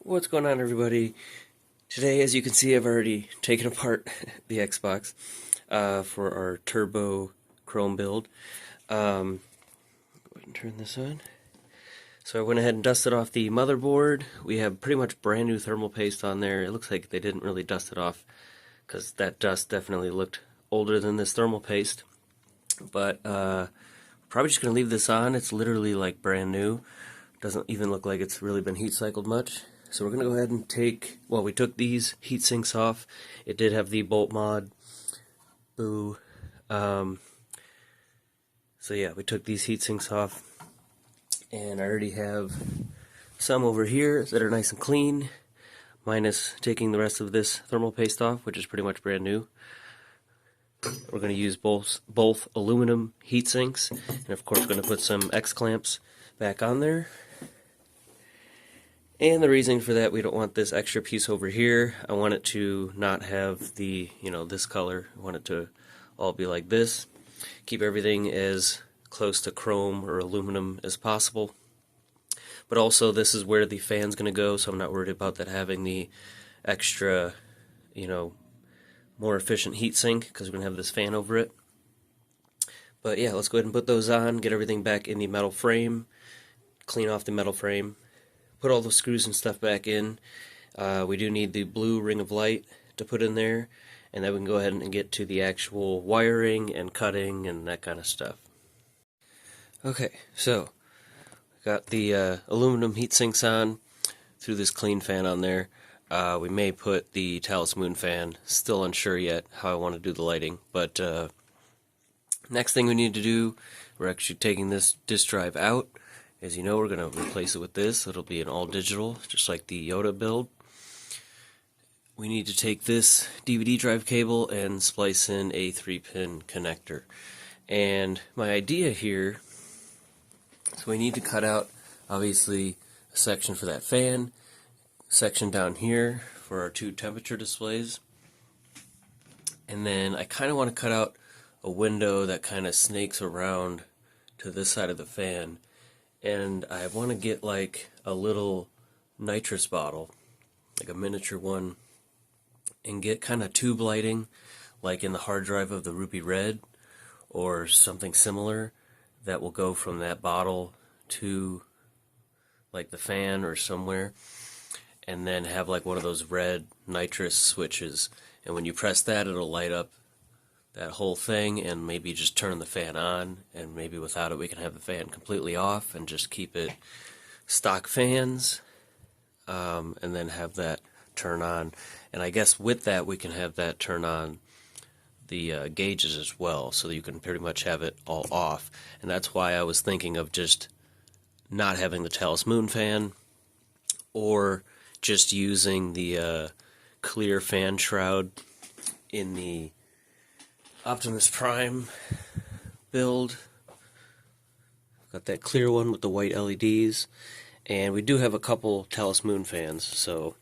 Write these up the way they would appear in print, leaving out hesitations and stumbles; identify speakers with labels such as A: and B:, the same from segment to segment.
A: What's going on, everybody? Today, as you can see, I've already taken apart the Xbox for our Turbo Chrome build. Go ahead and turn this on. So I went ahead and dusted off the motherboard. We have pretty much brand new thermal paste on there. It looks like they didn't really dust it off because that dust definitely looked older than this thermal paste. But probably just going to leave this on. It's literally like brand new. Doesn't even look like it's really been heat cycled much. So we're going to go ahead and we took these heat sinks off. It did have the bolt mod. Boo. So yeah, we took these heat sinks off. And I already have some over here that are nice and clean, minus taking the rest of this thermal paste off, which is pretty much brand new. We're going to use both aluminum heat sinks, and of course we're going to put some X clamps back on there. And the reason for that, we don't want this extra piece over here. I want it to not have the, this color. I want it to all be like this. Keep everything as close to chrome or aluminum as possible. But also, this is where the fan's going to go, so I'm not worried about that having the extra, more efficient heat sink, because we're going to have this fan over it. But yeah, let's go ahead and put those on, get everything back in the metal frame, clean off the metal frame, put all the screws and stuff back in. We do need the blue ring of light to put in there, and then we can go ahead and get to the actual wiring and cutting and that kind of stuff. Okay, so got the aluminum heat sinks on, threw this clean fan on there. We may put the Talus Moon fan, still unsure yet how I want to do the lighting, but next thing we need to do, we're actually taking this disk drive out. As you know, we're going to replace it with this. It'll be an all-digital, just like the Yoda build. We need to take this DVD drive cable and splice in a 3-pin connector. And my idea here, so we need to cut out, obviously, a section for that fan, a section down here for our 2 temperature displays. And then I kind of want to cut out a window that kind of snakes around to this side of the fan. And I want to get like a little nitrous bottle, like a miniature one, and get kind of tube lighting, like in the hard drive of the Ruby Red, or something similar, that will go from that bottle to like the fan or somewhere, and then have like one of those red nitrous switches, and when you press that, it'll light up that whole thing, and maybe just turn the fan on, and maybe without it we can have the fan completely off and just keep it stock fans, and then have that turn on. And I guess with that we can have that turn on the gauges as well, so that you can pretty much have it all off. And that's why I was thinking of just not having the Talus Moon fan, or just using the clear fan shroud in the Optimus Prime build. Got that clear one with the white LEDs, and we do have a couple Talus Moon fans, so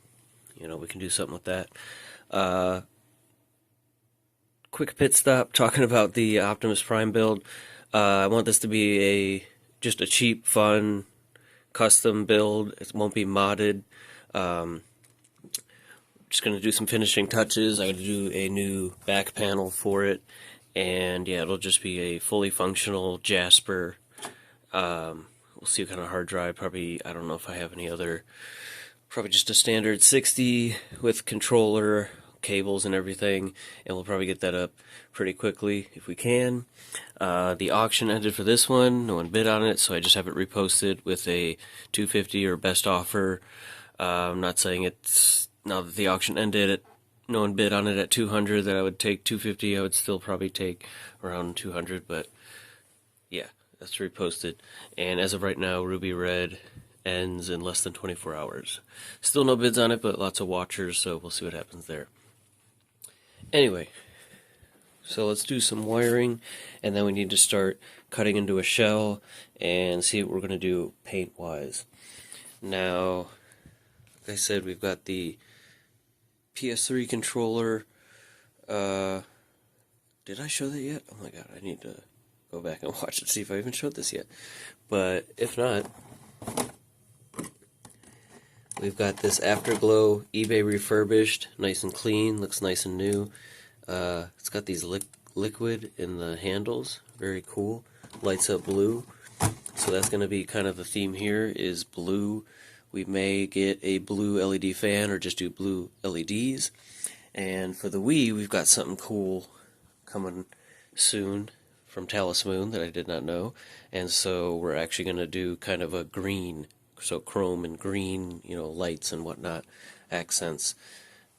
A: we can do something with that. Quick pit stop talking about the Optimus Prime build. I want this to be just a cheap, fun, custom build. It won't be modded. Just going to do some finishing touches. I'm going to do a new back panel for it, and yeah, it'll just be a fully functional Jasper. We'll see what kind of hard drive. Probably, I don't know if I have any other. Probably just a standard 60 with controller, cables, and everything, and we'll probably get that up pretty quickly if we can. The auction ended for this one. No one bid on it, so I just have it reposted with a $250 or best offer. I'm not saying it's, now that the auction ended, no one bid on it at $200, that I would take $250. I would still probably take around $200, but yeah, that's reposted. And as of right now, Ruby Red ends in less than 24 hours. Still no bids on it, but lots of watchers, so we'll see what happens there. Anyway, so let's do some wiring, and then we need to start cutting into a shell and see what we're going to do paint-wise. Now, like I said, we've got the PS3 controller. Did I show that yet? Oh my god, I need to go back and watch it, see if I even showed this yet. But if not, We've got this Afterglow eBay refurbished, nice and clean, looks nice and new. It's got these liquid in the handles, very cool. Lights up blue, so that's going to be kind of the theme here, is blue. We may get a blue LED fan or just do blue LEDs. And for the Wii, we've got something cool coming soon from Talisman that I did not know. And so we're actually going to do kind of a green, so chrome and green, lights and whatnot, accents.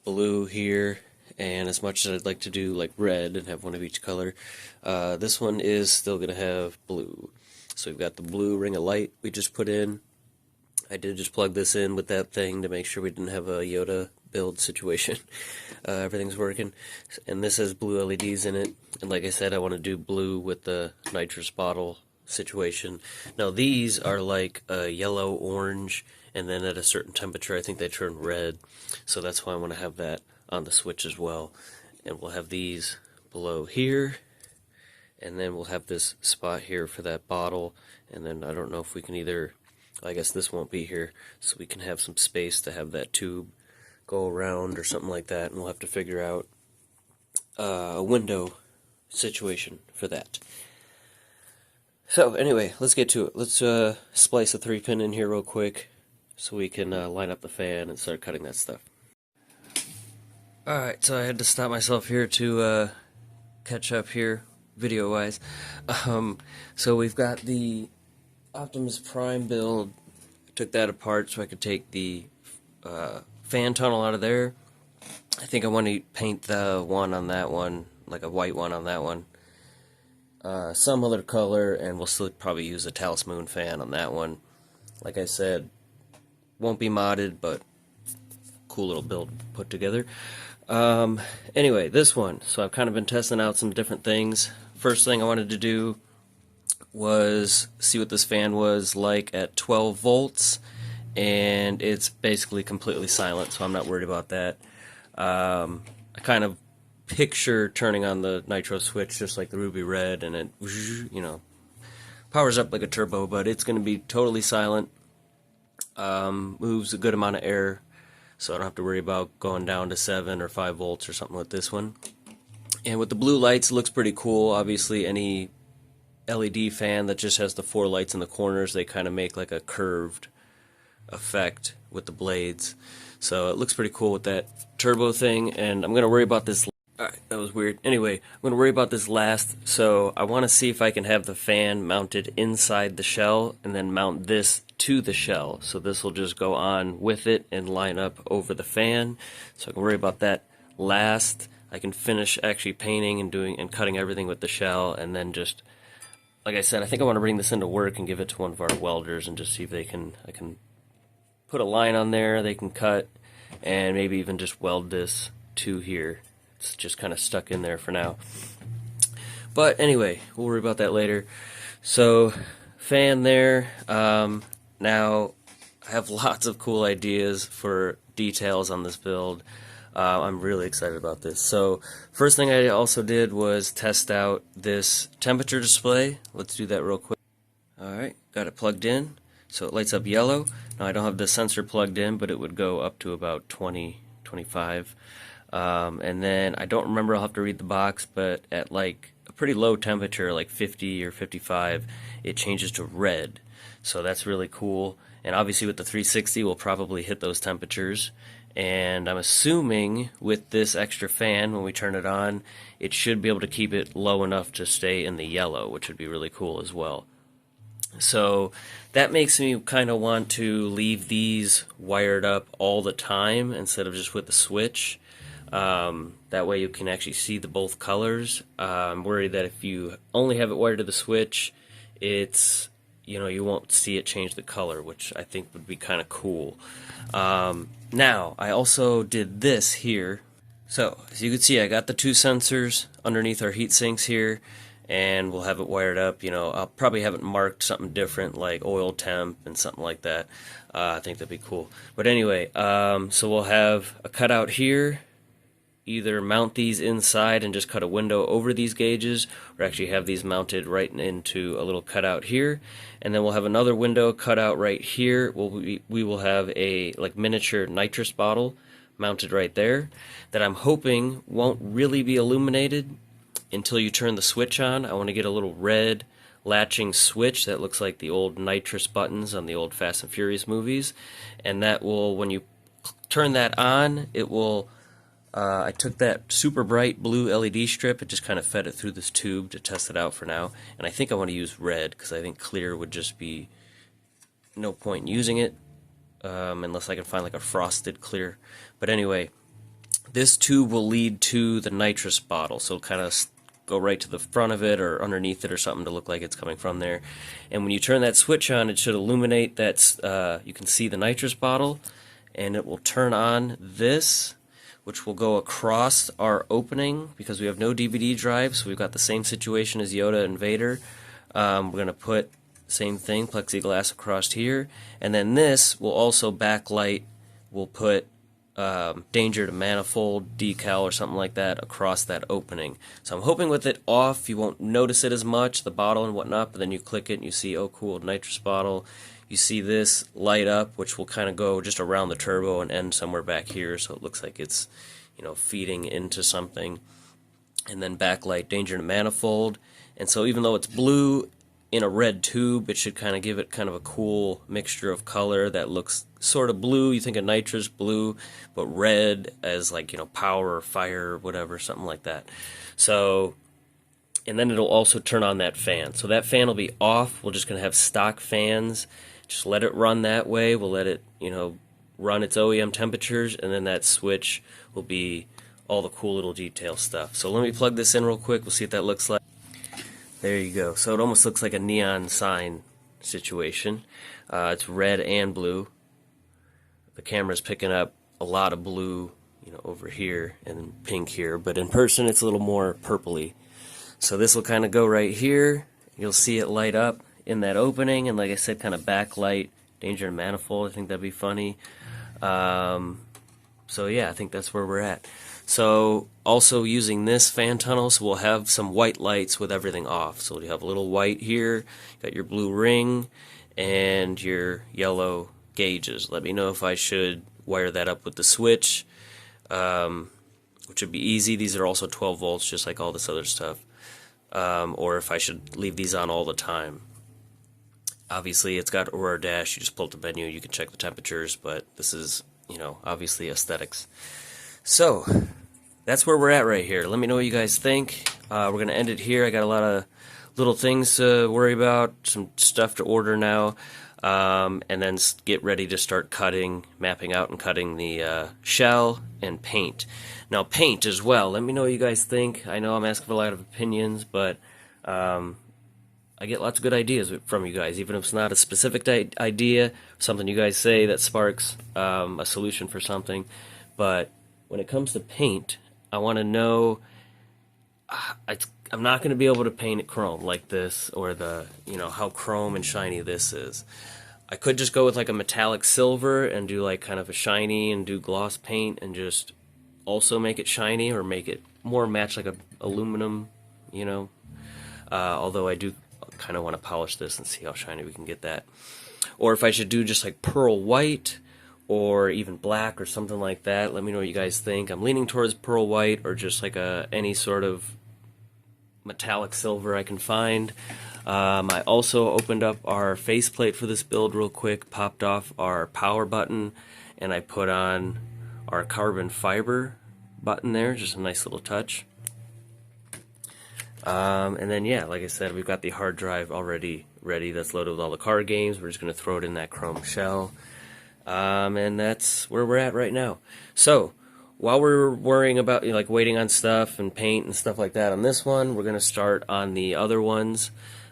A: Blue here, and as much as I'd like to do like red and have one of each color, this one is still going to have blue. So we've got the blue ring of light we just put in. I did just plug this in with that thing to make sure we didn't have a Yoda build situation. Everything's working. And this has blue LEDs in it. And like I said, I want to do blue with the nitrous bottle situation. Now these are like a yellow, orange, and then at a certain temperature I think they turn red. So that's why I want to have that on the switch as well. And we'll have these below here. And then we'll have this spot here for that bottle. And then I don't know if we can either... I guess this won't be here, so we can have some space to have that tube go around or something like that, and we'll have to figure out a window situation for that. So anyway, let's get to it. Let's splice a 3-pin in here real quick so we can line up the fan and start cutting that stuff. Alright, so I had to stop myself here to catch up here, video-wise. So we've got the Optimus Prime build. I took that apart so I could take the fan tunnel out of there. I think I want to paint the one on that one, like a white one on that one. Some other color, and we'll still probably use a Talisman fan on that one. Like I said, won't be modded, but cool little build put together. Anyway, this one. So I've kind of been testing out some different things. First thing I wanted to do was see what this fan was like at 12 volts, and it's basically completely silent, so I'm not worried about that. I kind of picture turning on the nitro switch just like the Ruby Red, and it, powers up like a turbo, but it's going to be totally silent. Moves a good amount of air, so I don't have to worry about going down to 7 or 5 volts or something with this one. And with the blue lights, it looks pretty cool. Obviously, any LED fan that just has the 4 lights in the corners, they kind of make like a curved effect with the blades. So it looks pretty cool with that turbo thing, and I'm going to worry about this. Alright, that was weird. Anyway, I'm going to worry about this last, so I want to see if I can have the fan mounted inside the shell and then mount this to the shell. So this will just go on with it and line up over the fan. So I can worry about that last. I can finish actually painting and doing and cutting everything with the shell, and then just, like I said, I think I want to bring this into work and give it to one of our welders and just see if I can put a line on there they can cut, and maybe even just weld this to here. It's just kind of stuck in there for now. But anyway, we'll worry about that later. So, fan there. Now, I have lots of cool ideas for details on this build. I'm really excited about this. So, first thing I also did was test out this temperature display. Let's do that real quick. Alright, got it plugged in. So it lights up yellow. Now I don't have the sensor plugged in, but it would go up to about 20, 25. And then I don't remember, I'll have to read the box, but at like a pretty low temperature, like 50 or 55, it changes to red. So that's really cool. And obviously with the 360, we'll probably hit those temperatures. And I'm assuming with this extra fan, when we turn it on, it should be able to keep it low enough to stay in the yellow, which would be really cool as well. So that makes me kind of want to leave these wired up all the time instead of just with the switch. That way you can actually see the both colors. I'm worried that if you only have it wired to the switch, it's, you won't see it change the color, which I think would be kind of cool. Now, I also did this here. So, as you can see, I got the 2 sensors underneath our heat sinks here, and we'll have it wired up. I'll probably have it marked something different, like oil temp and something like that. I think that'd be cool. But anyway, so we'll have a cutout here, either mount these inside and just cut a window over these gauges, or actually have these mounted right into a little cutout here, and then we'll have another window cut out right here. We will have a like miniature nitrous bottle mounted right there that I'm hoping won't really be illuminated until you turn the switch on. I want to get a little red latching switch that looks like the old nitrous buttons on the old Fast and Furious movies, and that will, when you turn that on, it will I took that super bright blue LED strip and just kind of fed it through this tube to test it out for now, and I think I want to use red because I think clear would just be no point in using it unless I can find like a frosted clear. But anyway, this tube will lead to the nitrous bottle, so it'll kind of go right to the front of it or underneath it or something to look like it's coming from there. And when you turn that switch on, it should illuminate that. You can see the nitrous bottle, and it will turn on this, which will go across our opening because we have no DVD drive, so we've got the same situation as Yoda and Vader. We're going to put the same thing, plexiglass across here, and then this will also backlight. We'll put danger to manifold decal or something like that across that opening. So I'm hoping with it off you won't notice it as much, the bottle and whatnot, but then you click it and you see, oh cool, nitrous bottle. You see this light up, which will kind of go just around the turbo and end somewhere back here, so it looks like it's, you know, feeding into something. And then backlight danger to manifold. And so even though it's blue in a red tube, it should kind of give it kind of a cool mixture of color that looks sort of blue. You think of nitrous blue, but red as like, you know, power or fire or whatever, something like that. So, and then it'll also turn on that fan. So that fan will be off. We're just going to have stock fans. Just let it run that way. We'll let it, you know, run its OEM temperatures, and then that switch will be all the cool little detail stuff. So let me plug this in real quick. We'll see what that looks like. There you go. So it almost looks like a neon sign situation. It's red and blue. The camera's picking up a lot of blue, you know, over here and pink here, but in person it's a little more purpley. So this will kind of go right here. You'll see it light up in that opening, and like I said, kind of backlight danger and manifold. I think that'd be funny. So yeah, I think that's where we're at. So also using this fan tunnel, so we'll have some white lights with everything off. So you have a little white here, got your blue ring, and your yellow gauges. Let me know if I should wire that up with the switch, which would be easy. These are also 12 volts, just like all this other stuff. Or if I should leave these on all the time. Obviously, it's got Aurora Dash. You just pull up the menu, you can check the temperatures, but this is, you know, obviously aesthetics. So that's where we're at right here. Let me know what you guys think. We're going to end it here. I got a lot of little things to worry about, some stuff to order now, and then get ready to start cutting, mapping out and cutting the shell and paint. Now paint as well. Let me know what you guys think. I know I'm asking for a lot of opinions, but I get lots of good ideas from you guys, even if it's not a specific idea, something you guys say that sparks a solution for something. But when it comes to paint, I want to know, I'm not going to be able to paint it chrome like this, or the, you know, how chrome and shiny this is. I could just go with like a metallic silver and do like kind of a shiny and do gloss paint and just also make it shiny, or make it more match like a aluminum, you know. Although I do kind of want to polish this and see how shiny we can get that. Or if I should do just like pearl white or even black or something like that. Let me know what you guys think. I'm leaning towards pearl white, or just like any sort of metallic silver I can find. I also opened up our faceplate for this build real quick, popped off our power button, and I put on our carbon fiber button there, just a nice little touch. And then yeah, like I said, we've got the hard drive already ready that's loaded with all the card games. We're just going to throw it in that chrome shell. And that's where we're at right now. So while we're worrying about, you know, like waiting on stuff and paint and stuff like that on this one, we're going to start on the other ones.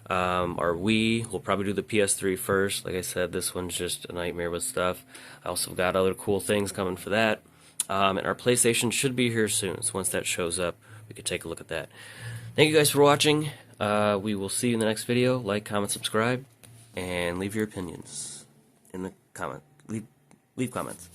A: Our Wii, we'll probably do the PS3 first. Like I said, this one's just a nightmare with stuff. I also got other cool things coming for that. And our PlayStation should be here soon, so once that shows up, we can take a look at that. Thank you guys for watching. We will see you in the next video. Like, comment, subscribe, and leave your opinions in the comment. Leave comments.